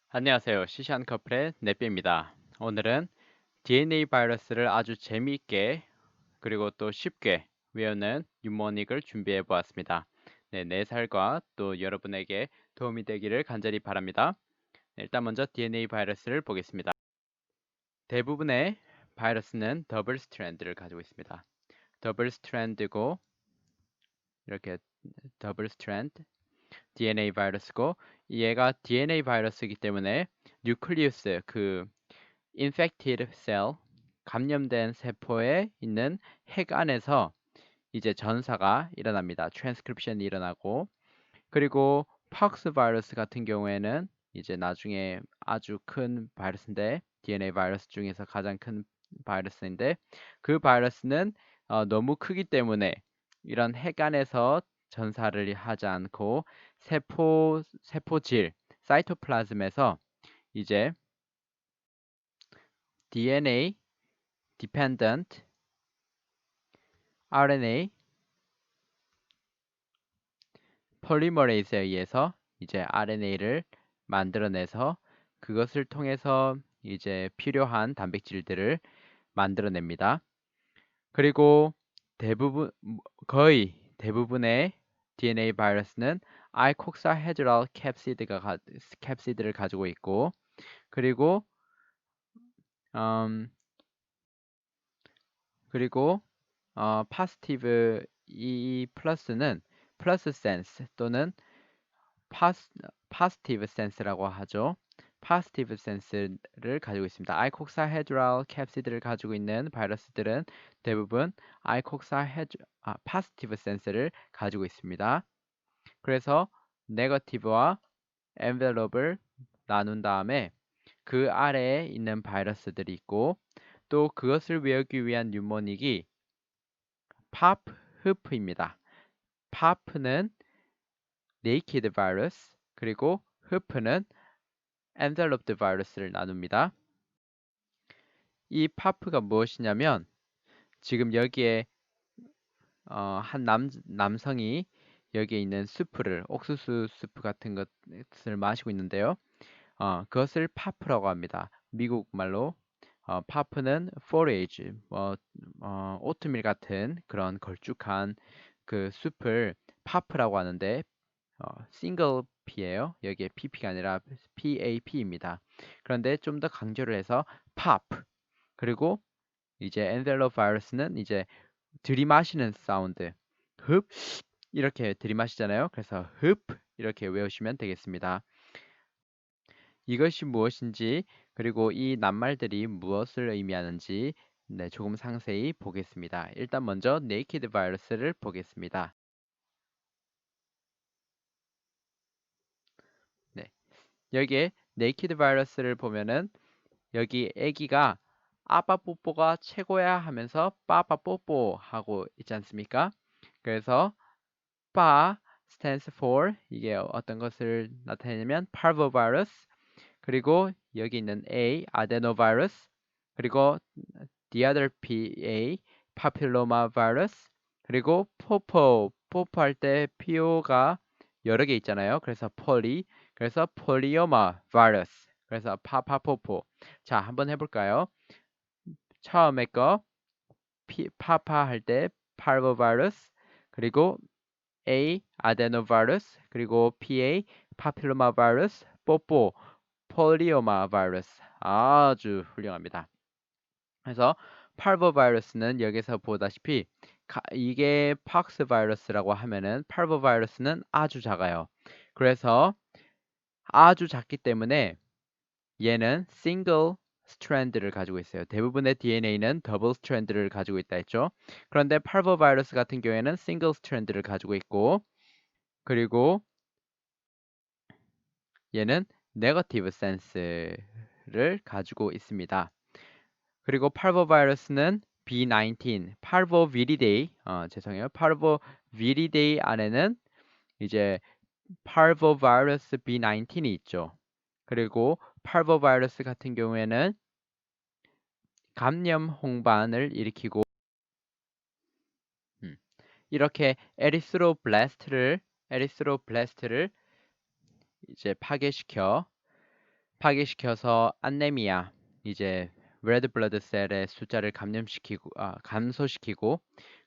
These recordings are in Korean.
안녕하세요. 시시한 커플의 넷비입니다. 오늘은 DNA 바이러스를 아주 재미있게 그리고 또 쉽게 외우는 유머닉을 준비해 보았습니다. 네, 4살과 또 여러분에게 도움이 되기를 간절히 바랍니다. 네, 일단 먼저 DNA 바이러스를 보겠습니다. 대부분의 바이러스는 더블 스트랜드를 가지고 있습니다. 더블 스트랜드고 이렇게 더블 스트랜드 DNA 바이러스고 얘가 DNA 바이러스이기 때문에 뉴클리우스 infected cell, 감염된 세포에 있는 핵 안에서 이제 전사가 일어납니다. 트랜스크립션이 일어나고 그리고 팍스 바이러스 같은 경우에는 이제 나중에 아주 큰 바이러스인데 DNA 바이러스 중에서 가장 큰 바이러스인데 그 바이러스는 너무 크기 때문에 이런 핵 안에서 전사를 하지 않고 세포질, 사이토플라즘에서 이제 DNA dependent RNA 폴리머레이즈에 의해서 이제 RNA를 만들어내서 그것을 통해서 이제 필요한 단백질들을 만들어냅니다. 그리고 대부분 거의 대부분의 DNA 바이러스는 아이콕사헤드랄 캡시드를 가지고 있고 그리고 음, 그리고 파스티브 이 플러스는 플러스 센스 또는 파스티브 센스라고 하죠. 파스티브 센스를 가지고 있습니다. 아이콕사헤드랄 캡시드를 가지고 있는 바이러스들은 대부분 파스티브 센스를 가지고 있습니다. 그래서 네거티브와 엔벨롭을 나눈 다음에 그 아래에 있는 바이러스들이 있고 또 그것을 외우기 위한 뉴모닉이 팝흐프입니다. 팝는 네이키드 바이러스 그리고 흐프는 엔벨롭드 바이러스를 나눕니다. 이 파프가 무엇이냐면 지금 여기에 한 남성이 여기에 있는 수프를 옥수수 수프 같은 것을 마시고 있는데요. 그것을 파프라고 합니다. 미국 말로 파프는 forage, 오트밀 같은 그런 걸쭉한 그 숲을 파프라고 하는데 싱글 P예요. 여기에 PP가 아니라 PAP입니다. 그런데 좀 더 강조를 해서 pop 그리고 이제 엔벨롭 바이러스는 이제 들이마시는 사운드 흡 이렇게 들이마시잖아요. 그래서 흡 이렇게 외우시면 되겠습니다. 이것이 무엇인지 그리고 이 낱말들이 무엇을 의미하는지 네, 조금 상세히 보겠습니다. 일단 먼저 네이키드 바이러스를 보겠습니다. 네, 여기에 네이키드 바이러스를 보면은 여기 아기가 아빠 뽀뽀가 최고야 하면서 빠빠 뽀뽀 하고 있지 않습니까? 그래서 빠 stands for 이게 어떤 것을 나타내냐면 parvovirus 그리고 여기 있는 A adenovirus 그리고 the other PA papillomavirus 그리고 포포 할 때 PO가 여러 개 있잖아요. 그래서 그래서 polyoma virus 그래서 파파포포 자 한번 해볼까요? 처음에 거 파파 할 때 parvovirus 그리고 A adenovirus 그리고 PA papillomavirus 폴리오마바이러스 아주 훌륭합니다. 그래서 팔보바이러스는 여기서 보다시피 이게 팍스 바이러스라고 하면은 팔보바이러스는 아주 작아요. 그래서 아주 작기 때문에 얘는 싱글 스트랜드를 가지고 있어요. 대부분의 DNA는 더블 스트랜드를 가지고 있다 했죠. 그런데 팔보바이러스 같은 경우에는 싱글 스트랜드를 가지고 있고 그리고 얘는 네거티브 센스를 가지고 있습니다. 그리고 팔보바이러스는 B19, 팔보비리데이, 죄송해요. 팔보비리데이 안에는 이제 팔보바이러스 B19이 있죠. 그리고 팔보바이러스 같은 경우에는 감염 홍반을 일으키고 이렇게 에리스로블라스트를 이제 파괴시켜 파괴시켜서 안내미아, 이제 레드 블러드 셀의 숫자를 감소시키고,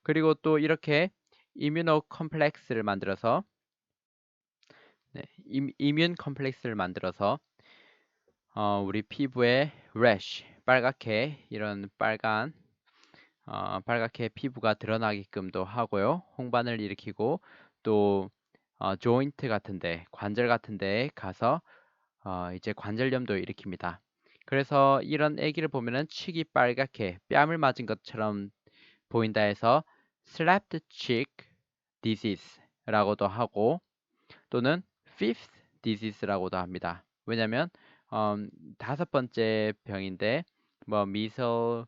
그리고 또 이렇게 이뮤노 컴플렉스를 만들어서, 이뮨 컴플렉스를 만들어서 우리 피부에 rash, 빨갛게 이런 빨갛게 피부가 드러나게끔도 하고요. 홍반을 일으키고 또 조인트 같은데, 관절 같은데 가서 이제 관절염도 일으킵니다. 그래서 이런 애기를 보면은 치기 빨갛게 뺨을 맞은 것처럼 보인다 해서 slapped cheek disease라고도 하고 또는 fifth disease라고도 합니다. 왜냐면 다섯 번째 병인데 뭐 미슬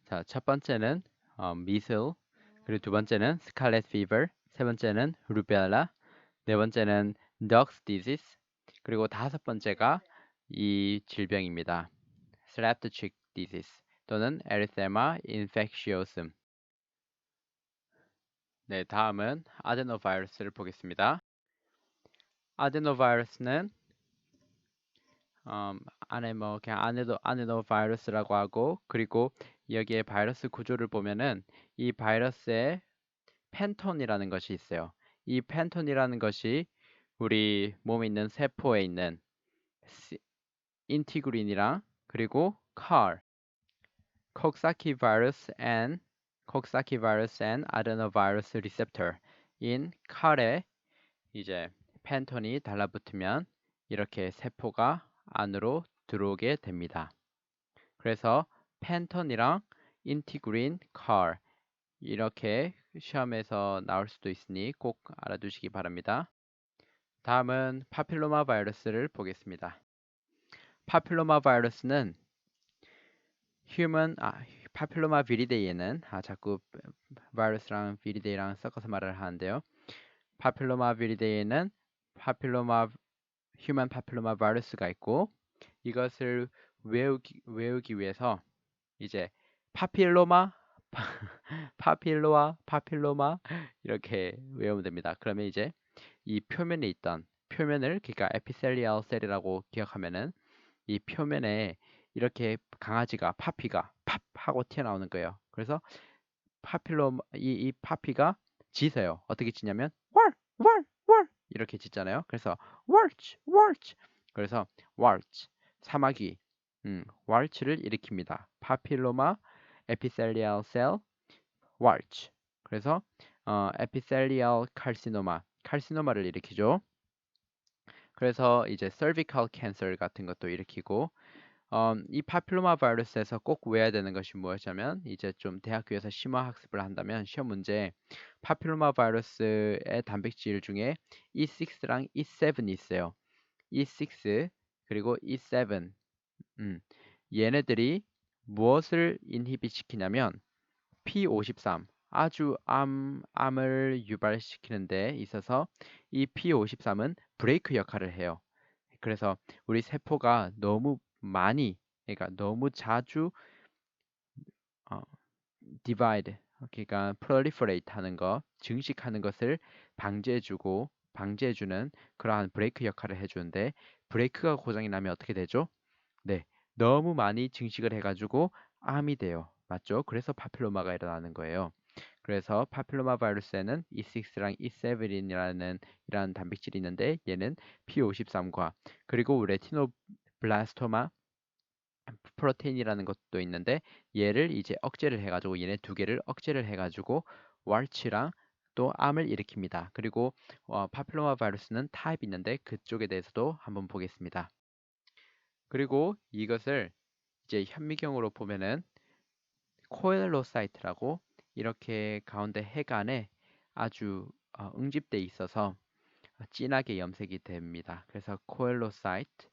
자, 첫 번째는 미슬 그리고 두 번째는 스칼렛 피버 세 번째는 루벨라 네 번째는 덕스 디지스 그리고 다섯 번째가 이 질병입니다. 슬래프트 치크 디지스 또는 에리테마 인펙시오슴. 네, 다음은 아데노바이러스를 보겠습니다. 아데노바이러스는 안에 뭐 그냥 아데노바이러스라고 하고 그리고 여기에 바이러스 구조를 보면은 이 바이러스에 펜톤이라는 것이 있어요. 이 펜톤이라는 것이 우리 몸에 있는 세포에 있는 인티그린이랑 그리고 CAR, Coxsackie virus and adenovirus receptor 인 CAR에 이제 펜톤이 달라붙으면 이렇게 세포가 안으로 들어오게 됩니다. 그래서 펜톤이랑 인티그린, CAR 이렇게 시험에서 나올 수도 있으니 꼭 알아두시기 바랍니다. 다음은 파필로마 바이러스를 보겠습니다. 파필로마 바이러스는 파필로마 비리데이에는 자꾸 바이러스랑 비리데이랑 섞어서 말을 하는데요. 파필로마 비리데이에는 휴먼 파필로마 바이러스가 있고 이것을 외우기 위해서 이제 파필로마 파필로마 이렇게 외우면 됩니다. 그러면 이제 이 표면에 있던 표면을 그러니까 에피셀리얼 셀이라고 기억하면은 이 표면에 이렇게 강아지가 파피가 팝 하고 튀어나오는 거예요. 그래서 이 파피가 짖어요. 어떻게 짖냐면 월 이렇게 짖잖아요. 그래서 월치 그래서 월치 사마귀 월치를 일으킵니다. 파필로마 에피셀리얼 셀 월치 그래서 에피셀리얼 칼시노마를 일으키죠. 그래서 이제 cervical cancer 같은 것도 일으키고 이 파필로마 바이러스에서 꼭 외워야 되는 것이 무엇이냐면 이제 좀 대학교에서 심화 학습을 한다면 시험 문제 파필로마 바이러스의 단백질 중에 E6랑 E7이 있어요. E6 그리고 E7 얘네들이 무엇을 인히빗 시키냐면 P53 아주 암을 유발시키는 데 있어서 이 P53은 브레이크 역할을 해요. 그래서 우리 세포가 너무 많이 그러니까 너무 자주 divide 그러니까 proliferate 하는 거 증식하는 것을 방지해주는 그러한 브레이크 역할을 해주는데 브레이크가 고장이 나면 어떻게 되죠? 네, 너무 많이 증식을 해가지고 암이 돼요. 맞죠? 그래서 파필로마가 일어나는 거예요. 그래서 파필로마 바이러스에는 E6랑 E7이라는 이런 단백질이 있는데 얘는 P53과 그리고 레티노블라스토마 프로테인이라는 것도 있는데 얘를 이제 억제를 해가지고 얘네 두 개를 억제를 해가지고 왈치랑 또 암을 일으킵니다. 그리고 파필로마 바이러스는 타입이 있는데 그쪽에 대해서도 한번 보겠습니다. 그리고 이것을 이제 현미경으로 보면은 코엘로사이트라고 이렇게 가운데 해간에 아주 응집돼 있어서 진하게 염색이 됩니다. 그래서 코엘로사이트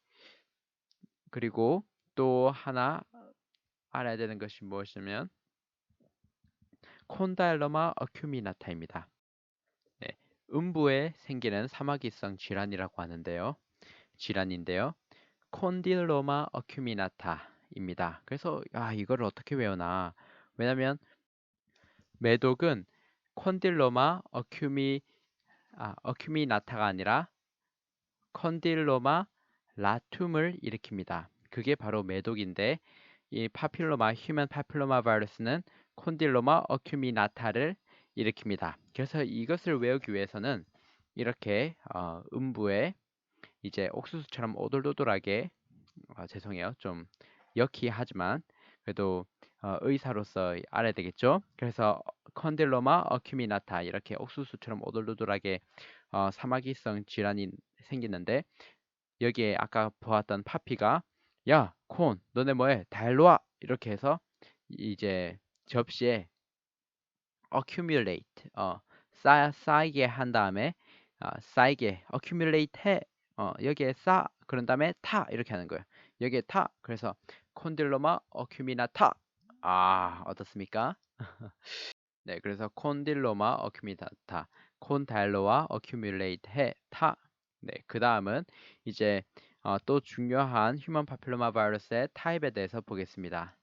그리고 또 하나 알아야 되는 것이 무엇이냐면 콘다일로마 어큐미나타입니다. 네, 음부에 생기는 사마귀성 질환이라고 하는데요. 질환인데요. 콘딜로마 어큐미나타입니다. 그래서 이걸 어떻게 외우나? 왜냐면 매독은 콘딜로마 어큐미나타가 아니라 컨딜로마 라툼을 일으킵니다. 그게 바로 매독인데 이 파필로마 휴먼 파필로마 바이러스는 콘딜로마 어큐미나타를 일으킵니다. 그래서 이것을 외우기 위해서는 이렇게 음부에 이제 옥수수처럼 오돌도돌하게 죄송해요. 좀 역히하지만 그래도 의사로서 알아야 되겠죠. 그래서 컨딜로마 어큐미나타 이렇게 옥수수처럼 오돌도돌하게 사마귀성 질환이 생기는데 여기에 아까 보았던 파피가 야, 콘, 너네 뭐해? 다 일로 와! 이렇게 해서 이제 접시에 accumulate, 쌓이게 한 다음에 쌓이게 accumulate 해. 여기에 쌓, 그런 다음에 타 이렇게 하는 거예요. 여기에 타. 그래서 콘딜로마 어큐미나타. 어떻습니까? 네, 그래서 콘딜로마 어큐미나타, 콘달로와 어큐뮬레이트 해, 타. 네, 그 다음은 이제 또 중요한 휴먼 파필로마 바이러스의 타입에 대해서 보겠습니다.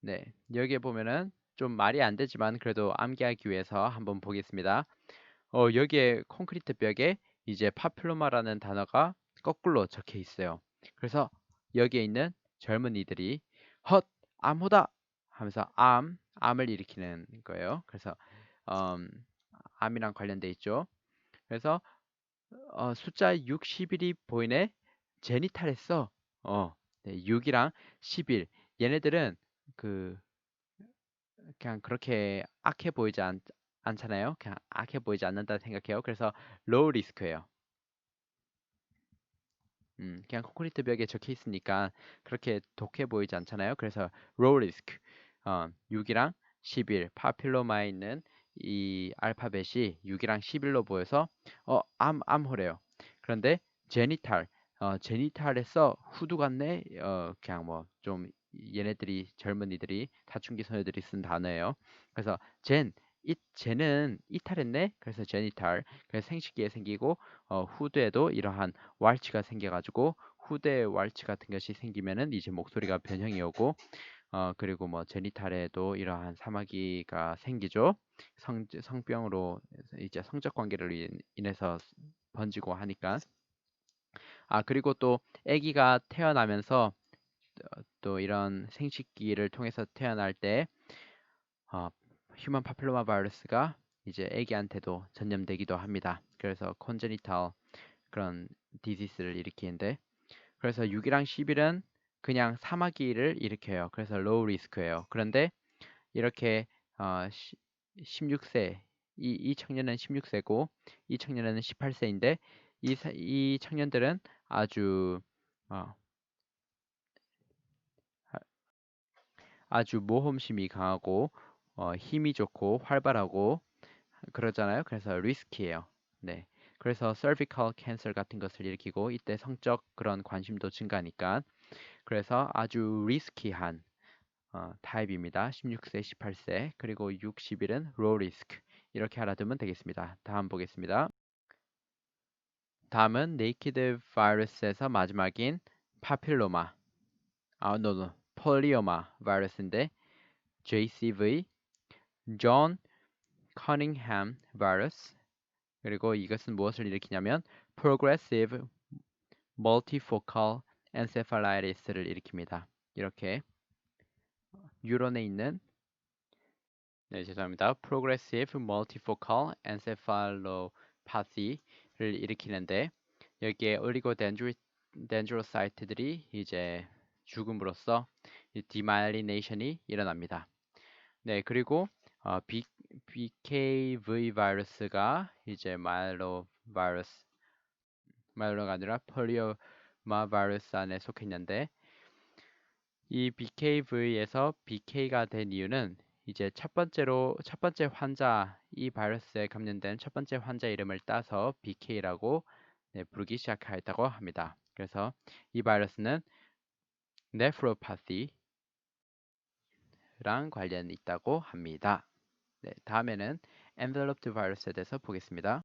네, 여기에 보면은 좀 말이 안 되지만 그래도 암기하기 위해서 한번 보겠습니다. 여기에 콘크리트 벽에 이제 파필로마라는 단어가 거꾸로 적혀 있어요. 그래서 여기에 있는 젊은이들이 헛, 암호다 하면서 암을 일으키는 거예요. 그래서 음, 암이랑 관련돼 있죠. 그래서 숫자 6, 11이 보이네. 제니탈했어. 네, 6이랑 11. 얘네들은 그 그냥 그렇게 악해 보이지 않잖아요. 그냥 악해 보이지 않는다 생각해요. 그래서 로우 리스크예요. 그냥 콘크리트 벽에 적혀 있으니까 그렇게 독해 보이지 않잖아요. 그래서 로우 리스크. 6이랑 11 파필로마에 있는 이 알파벳이 6이랑 11로 보여서 암호래요. 그런데 제니탈 제니탈에서 후두 같네. 그냥 뭐 좀 얘네들이 젊은이들이 사춘기 소녀들이 쓴 단어예요. 그래서 젠은 이탈했네. 그래서 제니탈. 그래서 생식기에 생기고 후두에도 이러한 왈츠가 생겨가지고 후대 왈츠 같은 것이 생기면은 이제 목소리가 변형이 오고 그리고 뭐 제니탈에도 이러한 사마귀가 생기죠. 성병으로 이제 성적 관계를 인해서 번지고 하니까 그리고 또 아기가 태어나면서 또 이런 생식기를 통해서 태어날 때 어, 휴먼 파필로마 바이러스가 이제 아기한테도 전염되기도 합니다. 그래서 콘제니탈 그런 디지스를 일으키는데 그래서 6이랑 11은 그냥 사마귀를 일으켜요. 그래서 로우 리스크예요. 그런데 이렇게 16세 이 청년은 16세고 이 청년은 18세인데 이 청년들은 아주 어, 아주 모험심이 강하고 힘이 좋고 활발하고 그러잖아요. 그래서 리스키예요. 네. 그래서 cervical cancer 같은 것을 일으키고 이때 성적 그런 관심도 증가하니까 그래서 아주 리스키한 타입입니다. 16세, 18세, 그리고 60일은 low risk. 이렇게 알아두면 되겠습니다. 다음 보겠습니다. 다음은 naked virus에서 마지막인 파필로마, no, 폴리오마 바이러스인데 JCV, John Cunningham virus. 그리고 이것은 무엇을 일으키냐면 progressive multifocal encephalitis를 일으킵니다. 이렇게 유론에 있는 네, 죄송합니다. Progressive Multifocal Encephalopathy를 일으키는데 여기에 올리고덴드로사이트들이 이제 죽음으로써 디마일리네이션이 일어납니다. 네, 그리고 BKV 바이러스가 이제 마일로가 아니라 폴리오마 바이러스 안에 속해 있는데 이 BKV에서 BK가 된 이유는 이제 첫 번째 환자 이 바이러스에 감염된 첫 번째 환자 이름을 따서 BK라고 부르기 시작하였다고 합니다. 그래서 이 바이러스는 네프로파시랑 관련이 있다고 합니다. 네, 다음에는 enveloped 바이러스에 대해서 보겠습니다.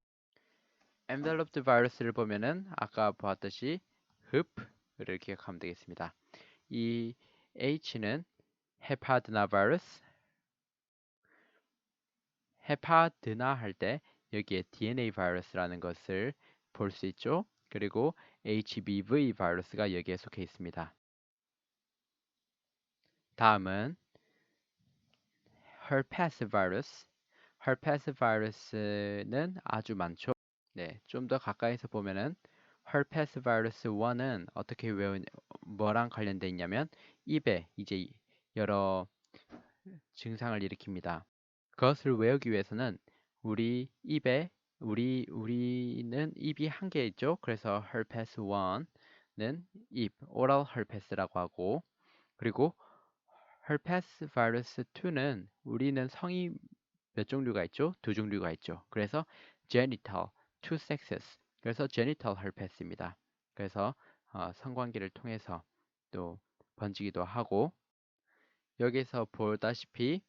enveloped 바이러스를 보면은 아까 보았듯이 흡을 기억하면 되겠습니다. 이 H는 헤파드나 바이러스, 헤파드나 할 때 여기에 DNA 바이러스라는 것을 볼 수 있죠. 그리고 HBV 바이러스가 여기에 속해 있습니다. 다음은 herpes 바이러스. herpes 바이러스는 아주 많죠. 네, 좀 더 가까이서 보면은 herpes 바이러스 1은 어떻게 뭐랑 관련돼 있냐면 입에 이제 여러 증상을 일으킵니다. 그것을 외우기 위해서는 우리 입에 우리는 입이 한 개 있죠. 그래서 herpes 1는 입, oral herpes라고 하고 그리고 herpes virus 2는 우리는 성이 몇 종류가 있죠? 두 종류가 있죠. 그래서 genital, two sexes. 그래서 genital herpes입니다. 그래서 성관계를 통해서 또 번지기도 하고 여기서 보다시피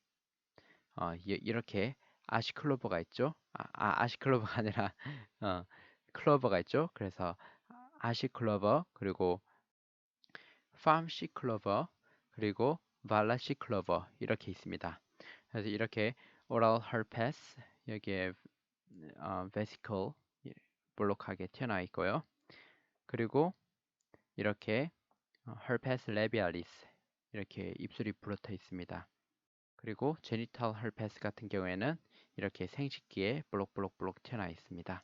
이렇게 아시클로버가 있죠. 아시클로버가 아니라 어, 클로버가 있죠. 그래서 아시클로버 그리고 팜시클로버 그리고 발라시클로버 이렇게 있습니다. 그래서 이렇게 오랄 herpes 여기에 vesicle 볼록하게 튀어나와 있고요. 그리고 이렇게 herpes labialis 이렇게 입술이 부러져 있습니다. 그리고 genital herpes 같은 경우에는 이렇게 생식기에 볼록볼록볼록 튀어나와 있습니다.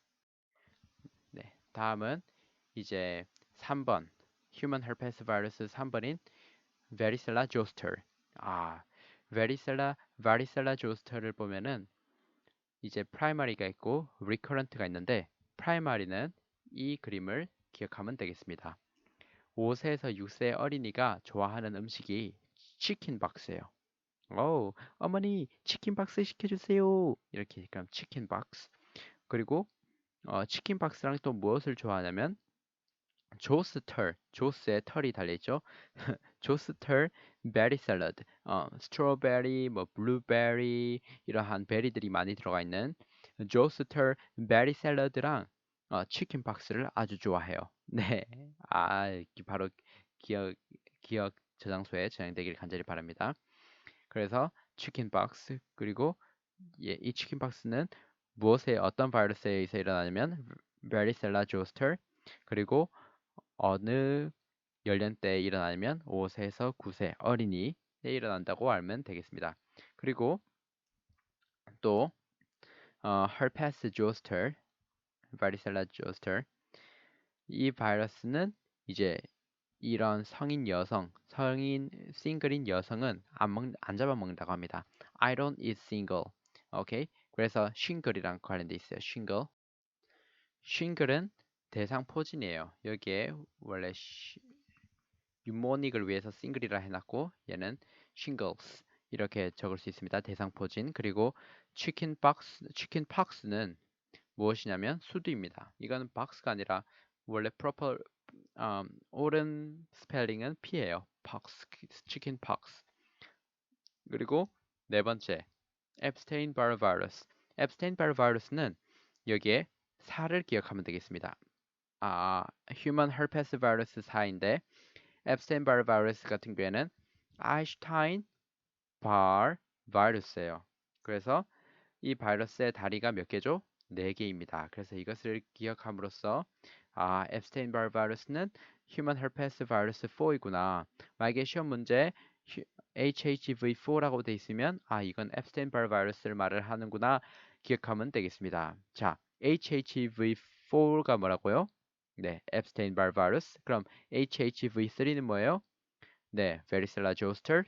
네, 다음은 이제 3번 human herpes virus 3번인 varicella zoster. varicella zoster를 보면은 이제 primary가 있고 recurrent가 있는데 primary는 이 그림을 기억하면 되겠습니다. 5세에서 6세 어린이가 좋아하는 음식이 치킨 박스예요. 어머니 치킨 박스 시켜주세요. 이렇게 그럼 치킨 박스. 그리고 치킨 박스랑 또 무엇을 좋아하냐면 조스의 털이 달려있죠. 조스털 베리 샐러드, 스트로베리, 뭐 블루베리 이러한 베리들이 많이 들어가 있는 조스털 베리 샐러드랑 치킨 박스를 아주 좋아해요. 네, 이게 바로 기억 저장소에 저장되길 간절히 바랍니다. 그래서 치킨 박스 그리고 이 치킨 박스는 무엇에 어떤 바이러스에 의해서 일어나냐면 베리셀라 조스터 그리고 어느 연령대에 일어나면 5세에서 9세 어린이에 일어난다고 알면 되겠습니다. 그리고 또 herpes zoster, varicella zoster 이 바이러스는 이제 이런 성인 싱글인 여성은 안 잡아먹는다고 합니다. I don't eat single. 오케이. 그래서 싱글이랑 관련돼 있어요. 싱글은 대상 포진이에요. 여기에 원래 유모닉을 위해서 싱글이라 해놨고 얘는 shingles 이렇게 적을 수 있습니다. 대상포진 그리고 치킨박스는 무엇이냐면 수두입니다. 이거는 박스가 아니라 원래 proper 옳은 스펠링은 P예요. 치킨박스 그리고 네 번째 앱스테인바르 바이러스 앱스테인바르 바이러스는 여기에 4를 기억하면 되겠습니다. human herpes virus 4인데 앱스테인바르 바이러스 같은 경우에는 아인슈타인 바 바이러스예요. 그래서 이 바이러스의 다리가 몇 개죠? 4개입니다. 그래서 이것을 기억함으로써 앱스테인바르 바이러스는 human herpes virus 4이구나. 만약에 시험 문제 HHV4라고 돼 있으면 이건 앱스테인바르 바이러스를 말을 하는구나 기억하면 되겠습니다. 자, HHV4가 뭐라고요? 네, 앱스테인바르 바이러스. 그럼 HHV3는 뭐예요? 네, varicella zoster.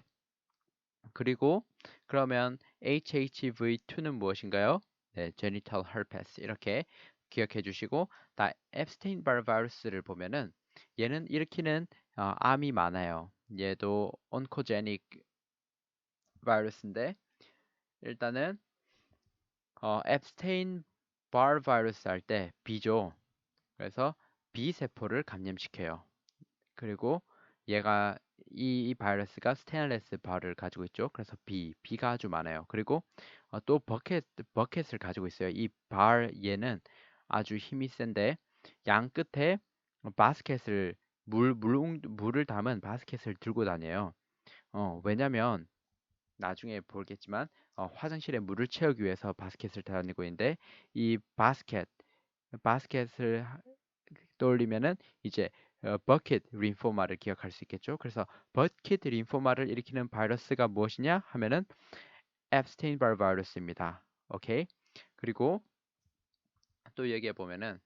그리고 그러면 HHV2는 무엇인가요? 네, genital herpes 이렇게 기억해 주시고 다 앱스테인바르 바이러스를 보면은 얘는 일으키는 암이 많아요. 얘도 온코제닉 바이러스인데 일단은 앱스테인바르 바이러스 할 때 B죠. 그래서 B 세포를 감염시켜요. 그리고 얘가 이 바이러스가 스테인레스 발을 가지고 있죠. 그래서 B가 아주 많아요. 그리고 또 버켓을 가지고 있어요. 이 얘는 아주 힘이 센데 양 끝에 바스켓을 물을 담은 바스켓을 들고 다녀요. 왜냐면 나중에 보겠지만 화장실에 물을 채우기 위해서 바스켓을 다니고 있는데 이 바스켓을 떠올리면은 이제 버킷 림포마를 기억할 수 있겠죠. 그래서 버킷 림포마를 일으키는 바이러스가 무엇이냐 하면은 앱스테인바르 바이러스입니다. 오케이. 그리고 또 여기에 보면은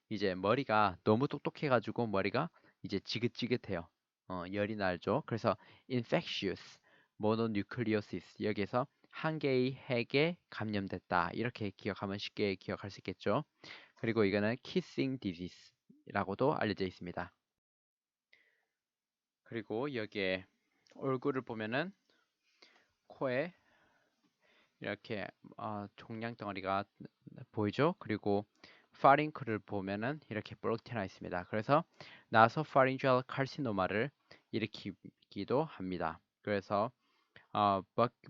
이제 머리가 너무 똑똑해가지고 머리가 이제 지긋지긋해요. 열이 날죠. 그래서 infectious mononucleosis 여기에서 한 개의 핵에 감염됐다. 이렇게 기억하면 쉽게 기억할 수 있겠죠. 그리고 이거는 kissing disease라고도 알려져 있습니다. 그리고 여기에 얼굴을 보면은 코에 이렇게 종양 덩어리가 보이죠? 그리고 파링크를 보면은 이렇게 뾰루티 나 있습니다. 그래서 나소파링지얼 칼시노마를 일으키기도 합니다. 그래서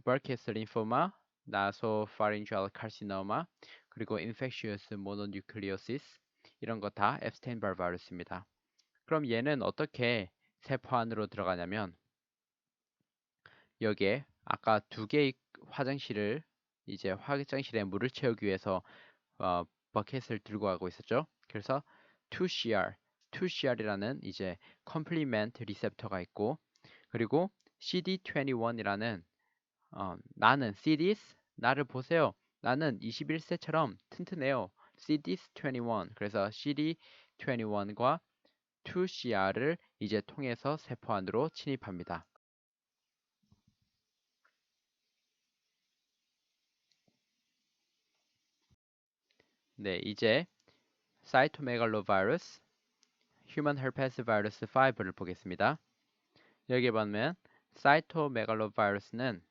버켓스 림포마, 나소파링지얼 칼시노마, 그리고 인펙시어스 모노뉴클리오시스 이런 거 다 앱스테인바르 바이러스입니다. 그럼 얘는 어떻게 세포 안으로 들어가냐면 여기에 아까 두 개의 화장실을 이제 화장실에 물을 채우기 위해서 어, 버켓을 들고 가고 있었죠. 그래서 2CR, 2CR이라는 이제 컴플리멘트 리셉터가 있고 그리고 CD21이라는 나는 CDs 나를 보세요. 나는 21세처럼 튼튼해요. CD21 그래서 CD21과 2CR을 이제 통해서 세포 안으로 침입합니다. 네, 이제 사이토메갈로바이러스, 휴먼 herpes 바이러스 5를 보겠습니다. 여기에 보면 사이토메갈로바이러스는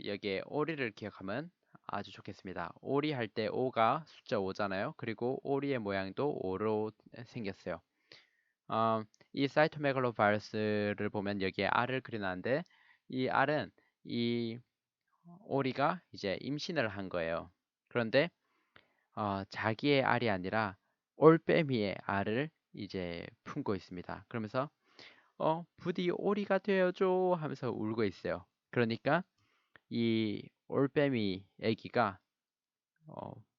여기에 오리를 기억하면 아주 좋겠습니다. 오리 할 때 오가 숫자 5잖아요. 그리고 오리의 모양도 오로 생겼어요. 이 사이토메갈로바이러스를 보면 여기에 알을 그려놨는데 이 알은 이 오리가 이제 임신을 한 거예요. 그런데 자기의 알이 아니라 올빼미의 알을 이제 품고 있습니다. 그러면서 부디 오리가 되어줘 하면서 울고 있어요. 그러니까 이 올빼미 애기가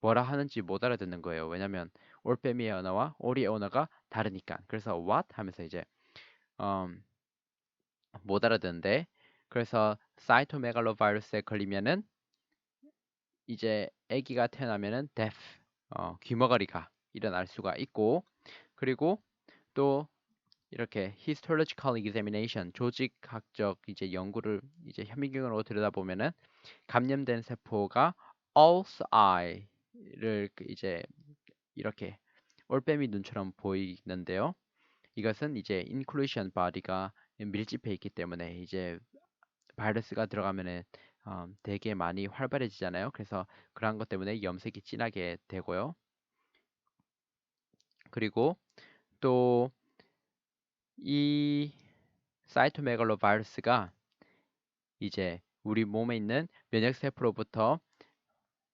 뭐라 하는지 못 알아듣는 거예요. 왜냐면 올빼미의 언어와 오리의 언어가 다르니까. 그래서 what 하면서 이제 음, 못 알아듣는데 그래서 사이토메갈로바이러스에 걸리면은 이제 아기가 태어나면은 death, 귀머거리가 일어날 수가 있고 그리고 또 이렇게 histological examination, 조직학적 이제 연구를 이제 현미경으로 들여다보면은 감염된 세포가 All's Eye를 이제 이렇게 올빼미 눈처럼 보이는데요. 이것은 이제 inclusion body가 밀집해 있기 때문에 이제 바이러스가 들어가면은 되게 많이 활발해지잖아요. 그래서 그러한 것 때문에 염색이 진하게 되고요. 그리고 또 이 사이토메갈로 바이러스가 이제 우리 몸에 있는 면역 세포로부터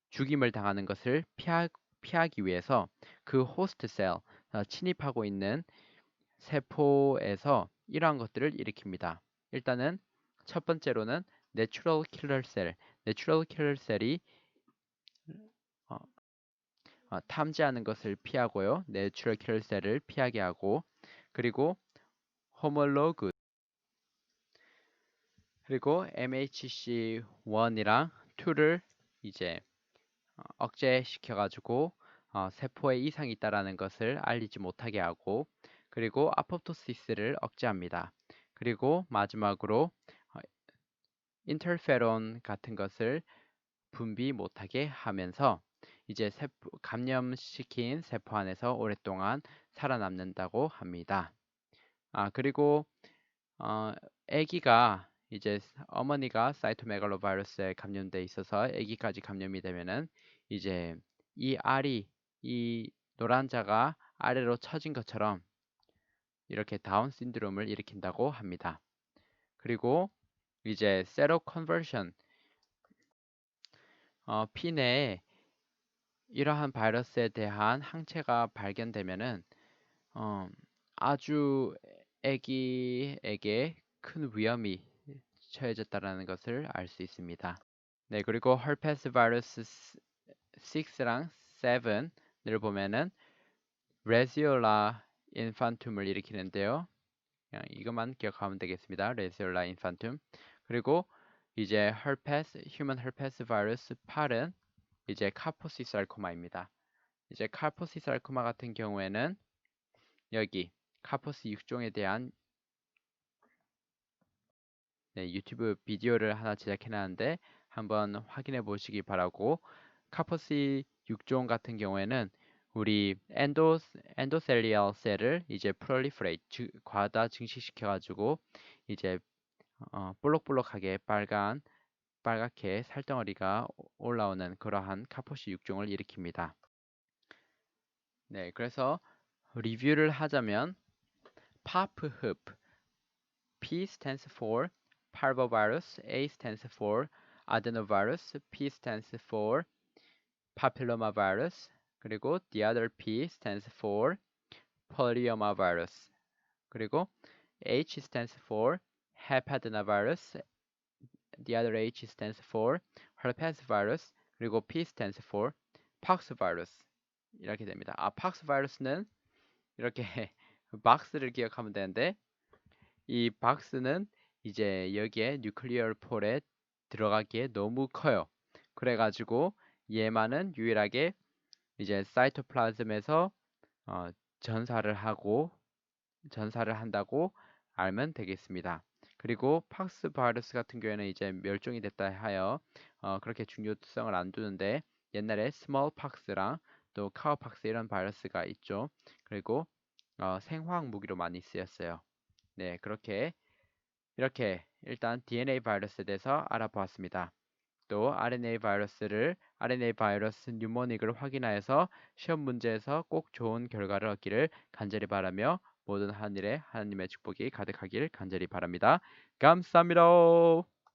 죽임을 당하는 것을 피하기 위해서 그 호스트 셀, 침입하고 있는 세포에서 이러한 것들을 일으킵니다. 일단은 첫 번째로는 내추럴 킬러 셀, 내추럴 킬러 셀이 탐지하는 것을 피하고요. 내추럴 킬러 셀을 피하게 하고 그리고 호몰로그 그리고 MHC1이랑 2를 이제 억제시켜 가지고 세포에 이상이 있다라는 것을 알리지 못하게 하고 그리고 아포토시스를 억제합니다. 그리고 마지막으로 어, 인터페론 같은 것을 분비 못하게 하면서 이제 감염시킨 세포 안에서 오랫동안 살아남는다고 합니다. 그리고 어, 아기가 이제 어머니가 사이토메갈로바이러스에 감염돼 있어서 아기까지 감염이 되면은 이제 이 알이 이 노란자가 아래로 처진 것처럼 이렇게 다운 신드롬을 일으킨다고 합니다. 그리고 이제 세로 컨버션 피 내에 이러한 바이러스에 대한 항체가 발견되면은 어, 아주 아기에게 큰 위험이 처해졌다는 것을 알 수 있습니다. 네, 그리고 herpes 바이러스 6랑 7을 보면은 레지올라 인판툼을 일으키는데요. 그냥 이것만 기억하면 되겠습니다. 레지올라 인판툼. 그리고 이제 herpes, human herpes virus 8은 이제 카포시 sar코마입니다. 이제 카포시 sar코마 같은 경우에는 여기 카포시 6종에 대한 유튜브 비디오를 하나 제작해놨는데 한번 확인해 보시기 바라고, 카포시 6종 같은 경우에는 우리 엔도셀리얼 셀을 이제 프롤리프레이트 과다 증식시켜 가지고 이제 볼록볼록하게 빨갛게 살덩어리가 올라오는 그러한 카포시 6종을 일으킵니다. 네, 그래서 리뷰를 하자면 파프흡 P stands for parvovirus, A stands for adenovirus, P stands for papillomavirus, 그리고 the other P stands for polyomavirus, 그리고 H stands for hepadinavirus, the other H stands for herpesvirus, 그리고 P stands for poxvirus. 이렇게 됩니다. poxvirus는 이렇게 박스를 기억하면 되는데, 이 박스는 이제 여기에 뉴클리어 폴에 들어가기에 너무 커요. 그래가지고 얘만은 유일하게 이제 사이토플라즘에서 전사를 한다고 알면 되겠습니다. 그리고 팍스 바이러스 같은 경우에는 이제 멸종이 됐다 하여 그렇게 중요성을 안 두는데, 옛날에 스몰 팍스랑 또 카우 팍스 이런 바이러스가 있죠. 그리고 생화학 무기로 많이 쓰였어요. 네, 이렇게 일단 DNA 바이러스에 대해서 알아보았습니다. 또 RNA 바이러스 뉴모닉을 확인하여서 시험 문제에서 꼭 좋은 결과를 얻기를 간절히 바라며, 모든 한일에 하나님의 축복이 가득하길 간절히 바랍니다. 감사합니다.